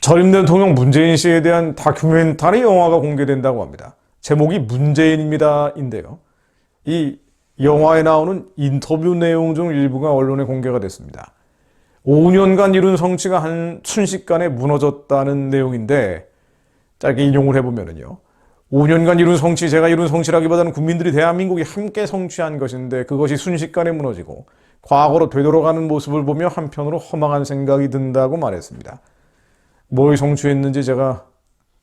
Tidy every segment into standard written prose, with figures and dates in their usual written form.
전임 대통령 문재인 씨에 대한 다큐멘터리 영화가 공개된다고 합니다. 제목이 문재인입니다인데요. 이 영화에 나오는 인터뷰 내용 중 일부가 언론에 공개가 됐습니다. 5년간 이룬 성취가 순식간에 무너졌다는 내용인데, 짧게 인용을 해보면요. 5년간 이룬 성취, 제가 이룬 성취라기보다는 국민들이 대한민국이 함께 성취한 것인데 그것이 순식간에 무너지고 과거로 되돌아가는 모습을 보며 한편으로 허망한 생각이 든다고 말했습니다. 뭘 성취했는지 제가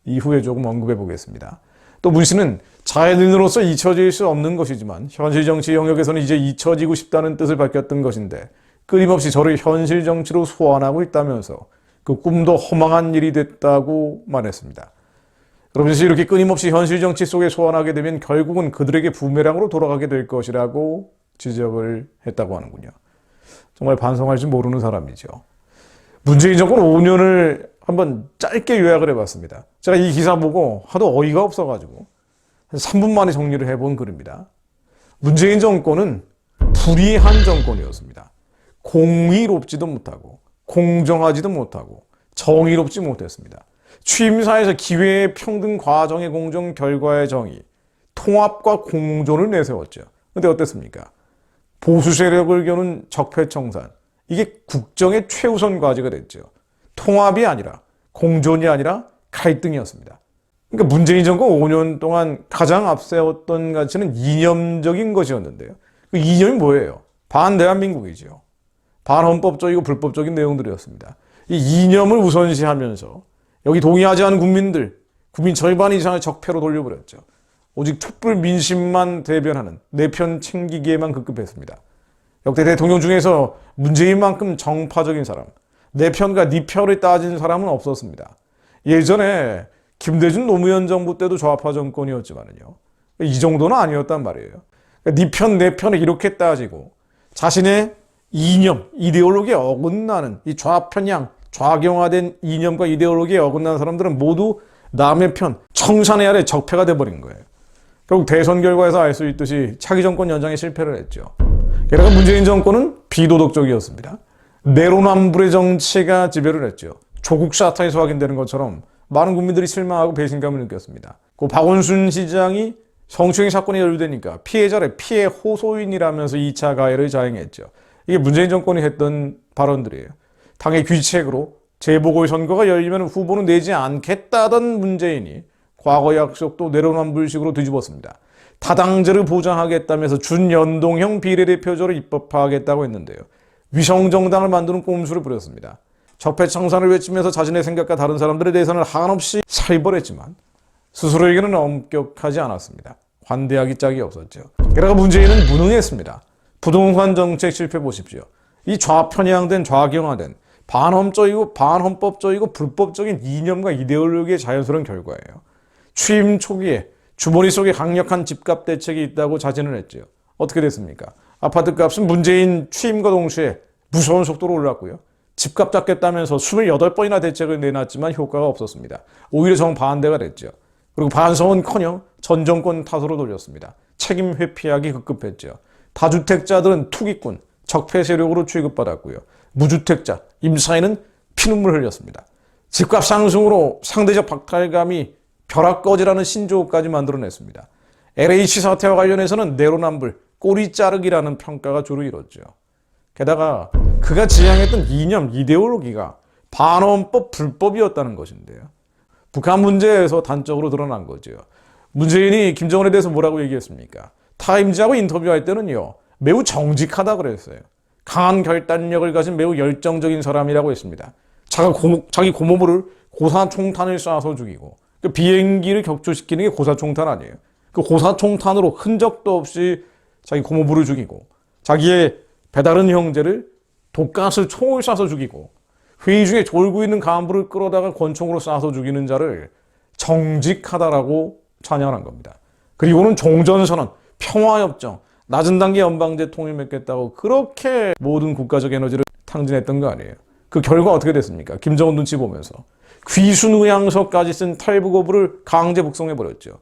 이후에 조금 언급해 보겠습니다. 또 문 씨는 자연인으로서 잊혀질 수 없는 것이지만 현실 정치 영역에서는 이제 잊혀지고 싶다는 뜻을 밝혔던 것인데 끊임없이 저를 현실 정치로 소환하고 있다면서 그 꿈도 허망한 일이 됐다고 말했습니다. 그러면서 이렇게 끊임없이 현실 정치 속에 소환하게 되면 결국은 그들에게 부메랑으로 돌아가게 될 것이라고 지적을 했다고 하는군요. 정말 반성할 줄 모르는 사람이죠. 문재인 정권 5년을 한번 짧게 요약을 해봤습니다. 제가 이 기사 보고 하도 어이가 없어가지고 한 3분 만에 정리를 해본 글입니다. 문재인 정권은 불의한 정권이었습니다. 공의롭지도 못하고 공정하지도 못하고 정의롭지 못했습니다. 취임사에서 기회의 평등 과정의 공정 결과의 정의, 통합과 공존을 내세웠죠. 근데 어땠습니까? 보수 세력을 겨눈 적폐청산, 이게 국정의 최우선 과제가 됐죠. 통합이 아니라 공존이 아니라 갈등이었습니다. 그러니까 문재인 정권 5년 동안 가장 앞세웠던 가치는 이념적인 것이었는데요. 그 이념이 뭐예요? 반대한민국이죠. 반헌법적이고 불법적인 내용들이었습니다. 이 이념을 우선시하면서 여기 동의하지 않은 국민 절반 이상을 적폐로 돌려버렸죠. 오직 촛불 민심만 대변하는 내 편 챙기기에만 급급했습니다. 역대 대통령 중에서 문재인만큼 정파적인 사람, 내 편과 네 편을 따진 사람은 없었습니다. 예전에 김대중 노무현 정부 때도 좌파 정권이었지만요. 이 정도는 아니었단 말이에요. 네 편, 내 편을 이렇게 따지고 자신의 이념, 이데올로기에 어긋나는 이 좌편향, 좌경화된 이념과 이데올로기에 어긋나는 사람들은 모두 남의 편, 청산의 아래 적폐가 돼버린 거예요. 결국 대선 결과에서 알 수 있듯이 차기 정권 연장에 실패를 했죠. 게다가 문재인 정권은 비도덕적이었습니다. 내로남불의 정치가 지배를 했죠. 조국 사태에서 확인되는 것처럼 많은 국민들이 실망하고 배신감을 느꼈습니다. 그 박원순 시장이 성추행 사건이 연루되니까 피해자를 피해 호소인이라면서 2차 가해를 자행했죠. 이게 문재인 정권이 했던 발언들이에요. 당의 귀책으로 재보궐선거가 열리면 후보는 내지 않겠다던 문재인이 과거 약속도 내로남불식으로 뒤집었습니다. 다당제를 보장하겠다면서 준연동형 비례대표제를 입법화하겠다고 했는데요. 위성정당을 만드는 꼼수를 부렸습니다. 적폐청산을 외치면서 자신의 생각과 다른 사람들에 대해서는 한없이 살벌했지만 스스로에게는 엄격하지 않았습니다. 관대하기 짝이 없었죠. 게다가 문재인은 무능했습니다. 부동산 정책 실패 보십시오. 이 좌편향된 좌경화된 반헌적이고 반헌법적이고 불법적인 이념과 이데올로기의 자연스러운 결과예요. 취임 초기에 주머니 속에 강력한 집값 대책이 있다고 자진을 했죠. 어떻게 됐습니까? 아파트 값은 문재인 취임과 동시에 무서운 속도로 올랐고요. 집값 잡겠다면서 28번이나 대책을 내놨지만 효과가 없었습니다. 오히려 정반대가 됐죠. 그리고 반성은커녕 전 정권 탓으로 돌렸습니다. 책임 회피하기 급급했죠. 다주택자들은 투기꾼, 적폐 세력으로 취급받았고요. 무주택자, 임차인은 피눈물 흘렸습니다. 집값 상승으로 상대적 박탈감이 벼락거지라는 신조어까지 만들어냈습니다. LH 사태와 관련해서는 내로남불, 꼬리 자르기라는 평가가 주로 이뤘죠. 게다가 그가 지향했던 이념, 이데올로기가 반헌법 불법이었다는 것인데요. 북한 문제에서 단적으로 드러난 거죠. 문재인이 김정은에 대해서 뭐라고 얘기했습니까? 타임즈하고 인터뷰할 때는요, 매우 정직하다 그랬어요. 강한 결단력을 가진 매우 열정적인 사람이라고 했습니다. 자기 고모부를 고사총탄을 쏴서 죽이고 그 비행기를 격추시키는 게 고사총탄 아니에요. 그 고사총탄으로 흔적도 없이 자기 고모부를 죽이고 자기의 배다른 형제를 독가스 총을 쏴서 죽이고 회의 중에 졸고 있는 간부를 끌어다가 권총으로 쏴서 죽이는 자를 정직하다라고 찬양한 겁니다. 그리고는 종전선언, 평화협정, 낮은 단계 연방제 통일 맺겠다고 그렇게 모든 국가적 에너지를 탕진했던 거 아니에요. 그 결과 어떻게 됐습니까? 김정은 눈치 보면서 귀순의향서까지 쓴 탈북어부를 강제 북송해버렸죠.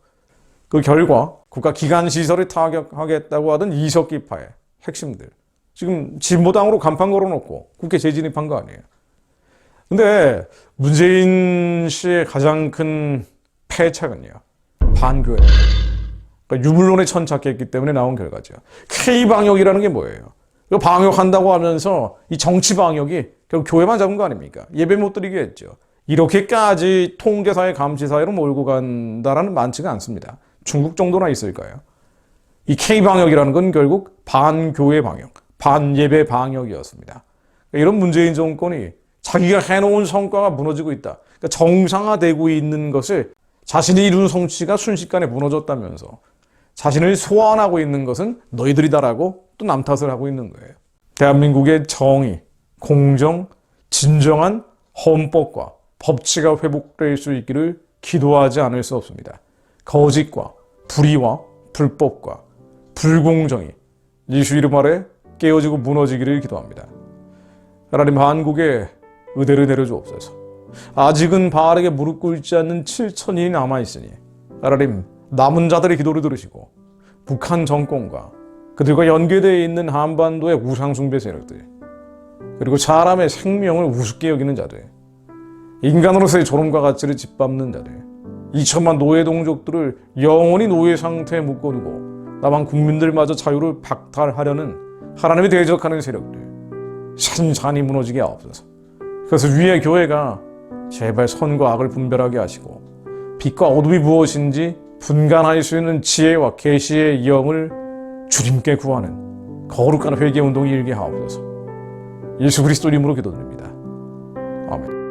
그 결과 국가 기관시설을 타격하겠다고 하던 이석기파의 핵심들, 지금 진보당으로 간판 걸어놓고 국회 재진입한 거 아니에요. 근데 문재인 씨의 가장 큰 패착은요, 반교회. 그러니까 유물론에 천착했기 때문에 나온 결과죠. K방역이라는 게 뭐예요? 방역한다고 하면서 이 정치 방역이 결국 교회만 잡은 거 아닙니까? 예배 못 드리게 했죠. 이렇게까지 통제사회, 감시사회로 몰고 간다라는 많지가 않습니다. 중국 정도나 있을까요? 이 K방역이라는 건 결국 반교회 방역, 반예배 방역이었습니다. 이런 문재인 정권이 자기가 해놓은 성과가 무너지고 있다. 그러니까 정상화되고 있는 것을 자신이 이룬 성취가 순식간에 무너졌다면서 자신을 소환하고 있는 것은 너희들이다라고 또 남 탓을 하고 있는 거예요. 대한민국의 정의, 공정, 진정한 헌법과 법치가 회복될 수 있기를 기도하지 않을 수 없습니다. 거짓과 불의와 불법과 불공정이 예수 이름 아래 깨어지고 무너지기를 기도합니다. 하나님, 한국에 의대를 내려주옵소서. 아직은 바르게 무릎 꿇지 않는 7천인이 남아있으니 하나님, 남은 자들의 기도를 들으시고 북한 정권과 그들과 연계되어 있는 한반도의 우상숭배 세력들, 그리고 사람의 생명을 우습게 여기는 자들, 인간으로서의 존엄과 가치를 짓밟는 자들, 2천만 노예 동족들을 영원히 노예 상태에 묶어두고 남한 국민들마저 자유를 박탈하려는 하나님이 대적하는 세력들 산산이 무너지게 하옵소서. 그것을 위해 교회가 제발 선과 악을 분별하게 하시고 빛과 어둠이 무엇인지 분간할 수 있는 지혜와 계시의 영을 주님께 구하는 거룩한 회개운동이 일게 하옵소서. 예수 그리스도 이름으로 기도드립니다. 아멘.